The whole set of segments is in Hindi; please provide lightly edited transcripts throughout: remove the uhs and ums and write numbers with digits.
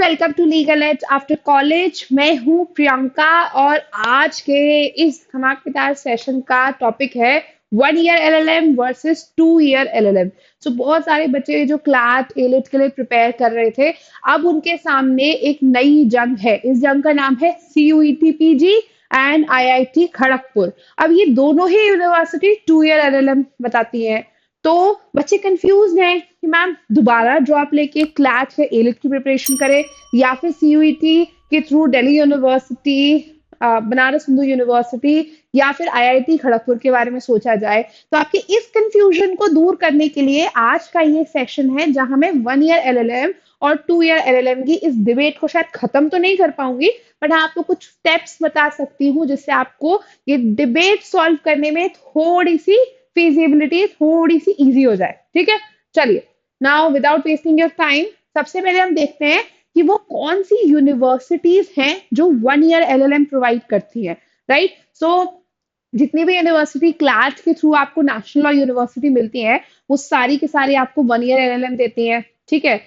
Welcome to Legal Edge after college. मैं हूँ प्रियंका और आज के इस धमाकेदार सेशन का टॉपिक है 1 year LLM versus 2 year LLM. So बहुत सारे बच्चे जो क्लैट एलिट के लिए प्रिपेयर कर रहे थे, अब उनके सामने एक नई जंग है। इस जंग का नाम है CUET PG and IIT Kharagpur. अब ये दोनों ही यूनिवर्सिटी 2 ईयर एलएलएम बताती है। तो बच्चे कंफ्यूज हैं कि मैम दोबारा ड्रॉप लेके क्लैट या एलिट की प्रिपरेशन करें या फिर सीयूईटी के through Delhi university, Banaras Hindu university या फिर आईआईटी खड़गपुर के बारे में सोचा जाए। तो आपके इस कंफ्यूजन को दूर करने के लिए आज का ये सेशन है जहां मैं 1 ईयर एलएलएम और 2 ईयर एलएलएम की इस डिबेट को शायद खत्म तो नहीं कर पाऊंगी, बट हाँ आपको कुछ स्टेप्स बता सकती हूँ जिससे आपको ये डिबेट सॉल्व करने में थोड़ी सी फिजिबिलिटी थोड़ी सी इजी हो जाए। ठीक है, चलिए now without wasting your time सबसे पहले हम देखते हैं कि वो कौन सी यूनिवर्सिटीज हैं जो 1 ईयर एलएलएम प्रोवाइड करती है। राइट, सो जितनी भी यूनिवर्सिटी क्लैट के थ्रू आपको नेशनल लॉ यूनिवर्सिटी मिलती है वो सारी के सारी आपको 1 ईयर एलएलएम देती हैं। ठीक है,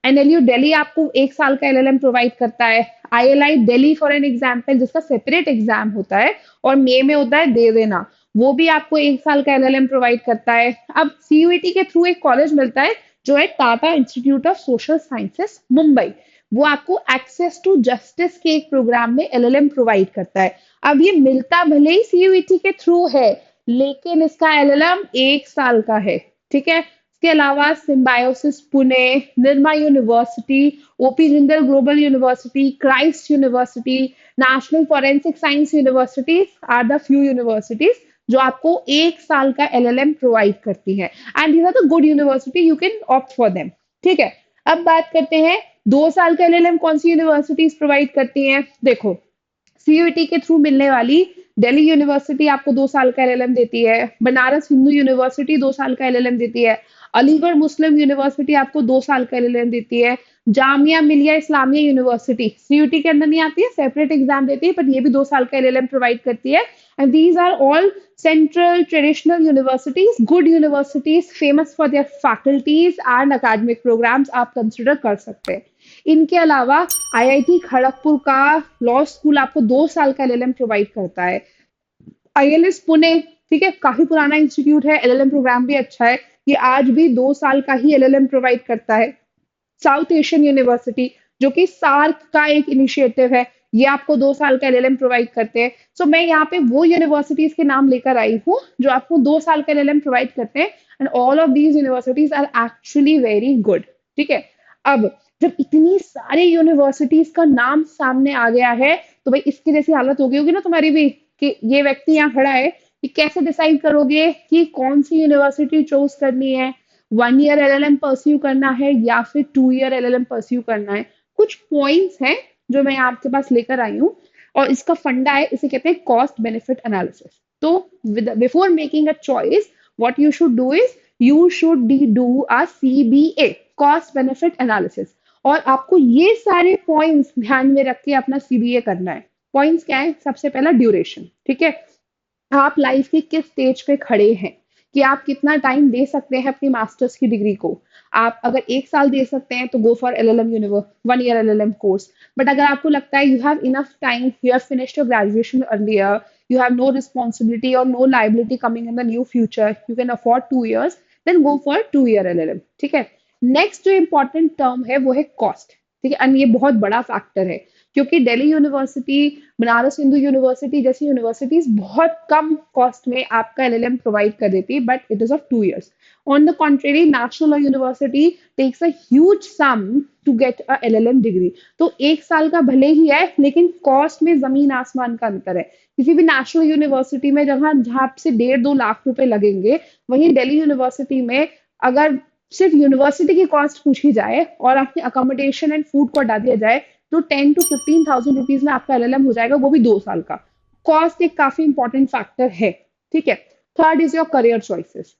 एनएलयू दिल्ली आपको 1 साल का एलएलएम प्रोवाइड करता है। ILI Delhi for an example जिसका सेपरेट एग्जाम होता है और मे में होता है दे देना, वो भी आपको 1 साल का एलएलएम प्रोवाइड करता है। अब सीयूईटी के थ्रू एक कॉलेज मिलता है जो है Tata institute of social sciences Mumbai, वो आपको एक्सेस टू जस्टिस के एक प्रोग्राम में एलएलएम प्रोवाइड करता है। अब ये मिलता भले ही सीयूईटी के थ्रू है लेकिन इसका एलएलएम 1 साल का है। ठीक है, इसके अलावा Symbiosis Pune, Nirma university, OP Jindal global university, Christ university, national forensic science universities are the few universities जो आपको 1 साल का एलएलएम प्रोवाइड करती है and these are the good university, you can opt for them. ठीक है, अब बात करते हैं 2 साल का एलएलएम कौन सी यूनिवर्सिटीज प्रोवाइड करती हैं। देखो, सीयूईटी के थ्रू मिलने वाली दिल्ली यूनिवर्सिटी आपको 2 साल का एलएलएम देती है, बनारस हिंदू यूनिवर्सिटी 2 साल का एलएलएम देती है, अलीगढ़ मुस्लिम यूनिवर्सिटी आपको 2 साल का एलएलएम देती है, जामिया मिलिया इस्लामिया यूनिवर्सिटी सीयूईटी के अंदर नहीं आती है, सेपरेट एग्जाम देती है, पर ये भी 2 साल का एलएलएम प्रोवाइड करती है। And these are all central traditional universities, good universities, famous for their faculties and academic programs, आप कंसिडर कर सकते हैं। इनके अलावा आईआईटी खड़गपुर का लॉ स्कूल आपको 2 साल का एलएलएम प्रोवाइड करता है। आईएलएस पुणे, ठीक है, काफी पुराना इंस्टीट्यूट है, एलएलएम प्रोग्राम भी अच्छा है, ये आज भी 2 साल का ही एलएलएम प्रोवाइड करता है। साउथ एशियन यूनिवर्सिटी जो कि सार्क का एक इनिशिएटिव है, ये आपको 2 साल का एलएलएम प्रोवाइड करते हैं। सो मैं यहाँ पे वो यूनिवर्सिटीज के नाम लेकर आई हूँ जो आपको 2 साल का एलएलएम प्रोवाइड करते हैं and all of these universities are actually very good. ठीक है, अब जब इतनी सारी यूनिवर्सिटीज का नाम सामने आ गया है तो भाई इसकी जैसी हालत हो गई होगी ना तुम्हारी भी कि ये व्यक्ति यहाँ खड़ा है कि कैसे डिसाइड करोगे कि कौन सी यूनिवर्सिटी चूज करनी है, 1 ईयर एलएलएम परस्यू करना है या फिर 2 ईयर एलएलएम परस्यू करना है। कुछ पॉइंट्स हैं जो मैं आपके पास लेकर आई हूँ और इसका फंडा है, इसे कहते हैं कॉस्ट बेनिफिट एनालिसिस। तो before making a choice what you should do is you should do a CBA, cost benefit analysis, और आपको ये सारे पॉइंट्स ध्यान में रख के अपना सीबीए करना है। पॉइंट्स क्या है? सबसे पहला ड्यूरेशन। ठीक है, आप लाइफ के किस स्टेज पे खड़े हैं कि आप कितना टाइम दे सकते हैं अपनी मास्टर्स की डिग्री को। आप अगर 1 साल दे सकते हैं तो go for LLM 1 year LLM course, but अगर आपको लगता है you have enough time, you have finished your graduation earlier, you have no responsibility और no liability coming in the new future, you can afford 2 years, then go for 2 year LLM. ठीक है, नेक्स्ट जो इंपॉर्टेंट टर्म है वो है कॉस्ट। ठीक है, एंड ये बहुत बड़ा फैक्टर है क्योंकि दिल्ली यूनिवर्सिटी, बनारस हिंदू यूनिवर्सिटी जैसी यूनिवर्सिटीज बहुत कम कॉस्ट में आपका एलएलएम प्रोवाइड कर देती है, but it is of 2 years। On the contrary national law university takes a huge sum to get a LLM degree. तो 1 साल का भले ही है लेकिन कॉस्ट में जमीन आसमान का अंतर है। किसी भी नेशनल यूनिवर्सिटी में जहाँ जहाँ से 1.5-2 लाख रुपए लगेंगे, वहीं दिल्ली यूनिवर्सिटी में अगर सिर्फ यूनिवर्सिटी की कॉस्ट पूछी जाए और आपकी अकोमोडेशन एंड फूड को हटा दिया जाए तो 10 to 15,000 रुपीज में आपका एलएलएम हो जाएगा, वो भी 2 साल का। कॉस्ट एक काफी इंपॉर्टेंट फैक्टर है। ठीक है, third is your career choices.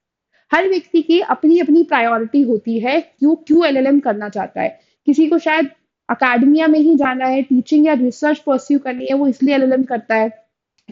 हर व्यक्ति की अपनी अपनी प्रायोरिटी होती है क्यों क्यों एलएलएम करना चाहता है। किसी को शायद अकेडमिया में ही जाना है, टीचिंग या रिसर्च परस्यू करनी है, वो इसलिए एलएलएम करता है।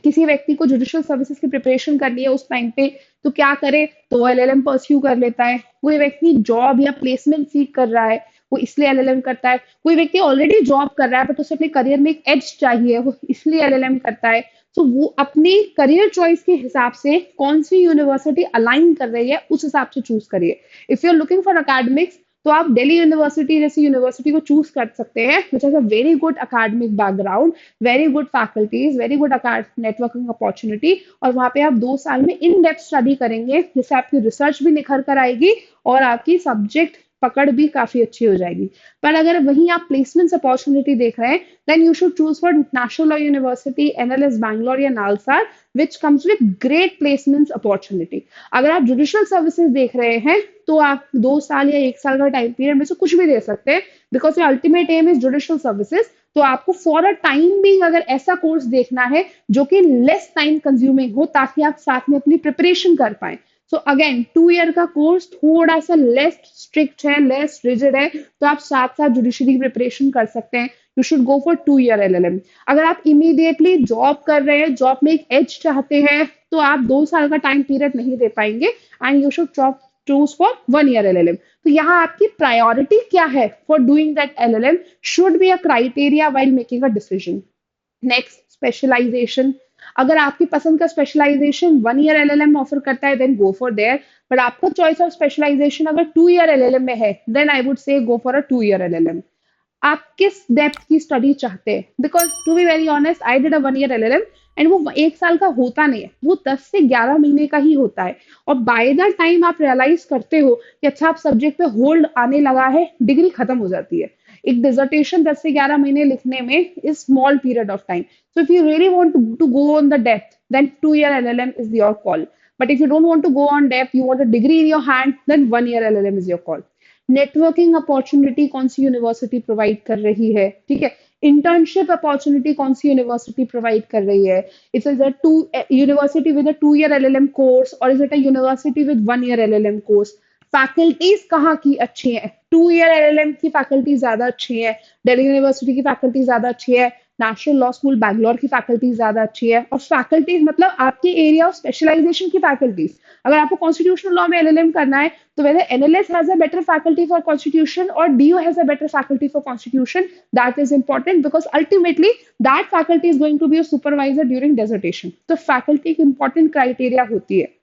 किसी व्यक्ति को जुडिशियल सर्विसेज की प्रिपरेशन करनी है उस टाइम पे, तो क्या करे, तो वो एलएलएम परस्यू कर लेता है। कोई व्यक्ति जॉब या प्लेसमेंट सीख कर रहा है, वो इसलिए एलएलएम करता है। कोई व्यक्ति ऑलरेडी जॉब कर रहा है बट उसे अपने करियर में एक एज चाहिए, वो इसलिए एलएलएम करता है। तो वो अपनी करियर चॉइस के हिसाब से कौन सी यूनिवर्सिटी अलाइन कर रही है उस हिसाब से चूज करिए। If you are looking for academics, तो आप दिल्ली यूनिवर्सिटी जैसी यूनिवर्सिटी को चूज कर सकते हैं, which has a very good academic background, very good faculties, very good networking opportunity. और वहां पे आप 2 साल में इन डेप्थ स्टडी करेंगे, जिससे आपकी रिसर्च भी निखर कर आएगी और आपकी सब्जेक्ट पकड़ भी काफी अच्छी हो जाएगी। पर अगर वहीं आप प्लेसमेंट्स अपॉर्चुनिटी देख रहे हैं, then you should choose for National law University, NLS Bangalore या NALSAR, which comes with great placements opportunity. अगर आप जुडिशियल सर्विसेज देख रहे हैं, तो आप 2 साल या 1 साल का टाइम पीरियड में से कुछ भी दे सकते हैं, because your ultimate aim is judicial services. तो आपको फॉर अ टाइम भी अगर ऐसा कोर्स देखना है जो कि लेस टाइम कंज्यूमिंग हो, ताकि आप साथ में अपनी प्रिपरेशन कर पाए। सो अगेन 2 ईयर का कोर्स थोड़ा सा लेस स्ट्रिक्ट है, लेस रिजिड है, तो आप साथ साथ जुडिशरी की प्रिपरेशन कर सकते हैं। You should go for 2 year LLM. अगर आप इमीडिएटली जॉब कर रहे हैं, जॉब में एक एज चाहते हैं, तो आप 2 साल का टाइम पीरियड नहीं दे पाएंगे, and you should choose for 1 year LLM. तो यहाँ आपकी प्रायोरिटी क्या है for doing that LLM should be a criteria while making a decision. Next, specialization. अगर आपकी पसंद का स्पेशलाइजेशन 1 ईयर एलएलएम ऑफर करता है, then go for there. But आपका चॉइस ऑफ स्पेशलाइजेशन अगर 2 ईयर एलएलएम में है, then I would say go for a 2 year LLM. आप किस डेप्थ की स्टडी चाहते हैं, because to be very honest, I did a 1 year LLM, and वो 1 साल का होता नहीं है, वो 10 से 11 महीने का ही होता है। और बाय द टाइम आप रियलाइज करते हो कि अच्छा, आप सब्जेक्ट पे होल्ड आने लगा है, डिग्री खत्म हो जाती है। एक डिसर्टेशन 10 से 11 महीने लिखने में is small period of time. So if you really want to go on the depth, then 2 year LLM is your call. But if you don't want to go on depth, you want a degree in your hand, then 1 year LLM is your call. Networking opportunity कौन सी यूनिवर्सिटी प्रोवाइड कर रही है, ठीक है। इंटर्नशिप अपॉर्चुनिटी कौन सी यूनिवर्सिटी प्रोवाइड कर रही है। Is a to university with a 2 year LLM course, और is it a university with 1 year LLM course. Faculties कहाँ की अच्छी हैं, 2 ईयर एलएलएम की फैकल्टी ज्यादा अच्छी है, दिल्ली यूनिवर्सिटी की फैकल्टी ज्यादा अच्छी है, नेशनल लॉ स्कूल बैंगलोर की फैकल्टी ज्यादा अच्छी है। और फैकल्टीज मतलब आपके एरिया ऑफ स्पेशलाइजेशन की फैकल्टीज। अगर आपको कॉन्स्टिट्यूशनल लॉ में एलएलएम करना है, तो whether NLS has a better faculty for constitution or DU has a better faculty for constitution, that is important, because ultimately that faculty is going to be a supervisor during dissertation. तो faculty की important criteria होती है।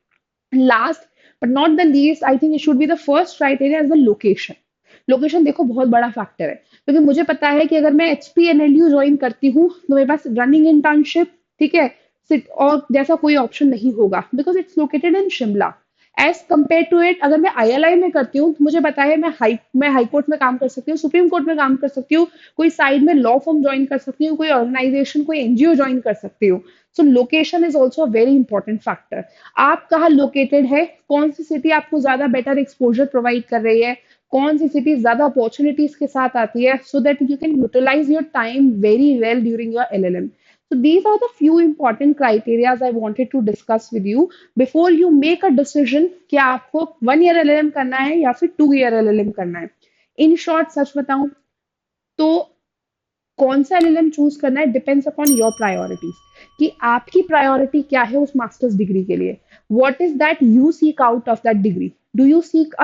Last but not the least, I think it should be the first criteria is the location. Location देखो बहुत बड़ा फैक्टर है, क्योंकि मुझे पता है कि अगर मैं HPNLU ज्वाइन करती हूँ, तो मेरे पास रनिंग इंटर्नशिप, ठीक है, और जैसा कोई ऑप्शन नहीं होगा, because it's located in Shimla. As compare to it, अगर मैं ILI में करती हूँ, तो मुझे पता है मैं हाई कोर्ट में काम कर सकती हूँ, सुप्रीम कोर्ट में काम कर सकती हूँ, कोई साइड में लॉ फर्म ज्वाइन कर सकती हूँ, कोई ऑर्गेनाइजेशन, कोई NGO ज्वाइन कर सकती हूँ। सो location is also a very important factor. आप कहाँ लोकेटेड है, कौन सी सिटी आपको ज्यादा बेटर एक्सपोजर प्रोवाइड कर रही है, कौन सी सिटी ज्यादा अपॉर्चुनिटीज के साथ आती है, so that you can utilize your time very well during your LLM. So these are the few important criteria I wanted to discuss with you before you make a decision कि आपको 1 ईयर LLM करना है या फिर 2 ईयर LLM करना है। इन शॉर्ट सच बताऊं तो कौन सा LLM चूज करना है डिपेंड्स अपॉन योर प्रायोरिटीज, कि आपकी प्रायोरिटी क्या है उस मास्टर्स डिग्री के लिए। What is that you seek out of that degree. Do you seek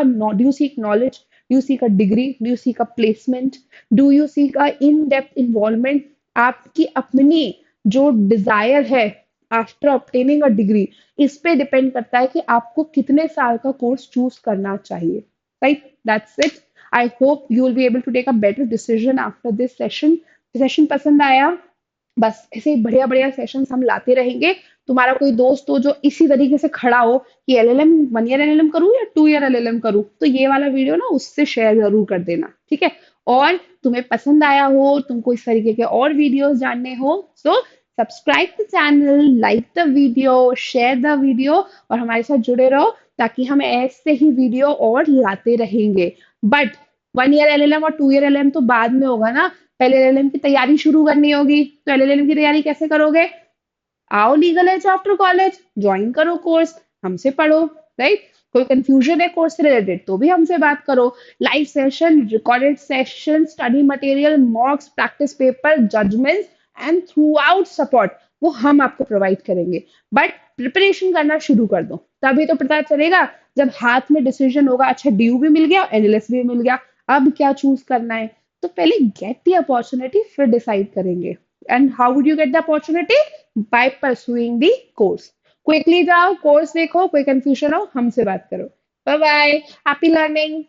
knowledge, do you seek a degree, do you seek a placement, do you seek a in depth involvement. आपकी अपनी जो डिजायर है आफ्टर ऑब्टेनिंग अ डिग्री, इस पे डिपेंड करता है कि आपको कितने साल का कोर्स चूज करना चाहिए। Right, that's it. I hope you will be able to take a better decision after this session. Session पसंद आया, बस ऐसे ही बढ़िया बढ़िया सेशन हम लाते रहेंगे। तुम्हारा कोई दोस्त हो जो इसी तरीके से खड़ा हो कि LLM 1 ईयर LLM करूँ या 2 ईयर LLM करूँ, तो ये वाला वीडियो ना उससे शेयर जरूर कर देना, ठीक है। और तुम्हें पसंद आया हो, तुमको इस तरीके के और वीडियोस जानने हो, so subscribe the channel, like the video, share the video, और हमारे साथ जुड़े रहो, ताकि हम ऐसे ही वीडियो और लाते रहेंगे। बट 1 ईयर LLM और 2 ईयर LLM तो बाद में होगा ना, पहले LLM की तैयारी शुरू करनी होगी। तो LLM की तैयारी कैसे करोगे? आओ Legal Edge after college, join करो कोर्स, हमसे पढ़ो। राइट, कोई कंफ्यूजन है कोर्स से रिलेटेड तो भी हमसे बात करो। Live session, recorded session, study material, mocks, practice paper, judgements and throughout support, वो हम आपको प्रोवाइड करेंगे। बट प्रिपरेशन करना शुरू कर दो, तभी तो पता चलेगा जब हाथ में डिसीजन होगा। अच्छा, DU भी मिल गया, NLS भी मिल गया, अब क्या चूज करना है। तो पहले गेट द अपॉर्चुनिटी, फिर डिसाइड करेंगे। And how would you get the opportunity? By pursuing the course. Quickly जाओ, कोर्स देखो, कोई कंफ्यूजन हो हमसे बात करो। Bye bye, happy learning.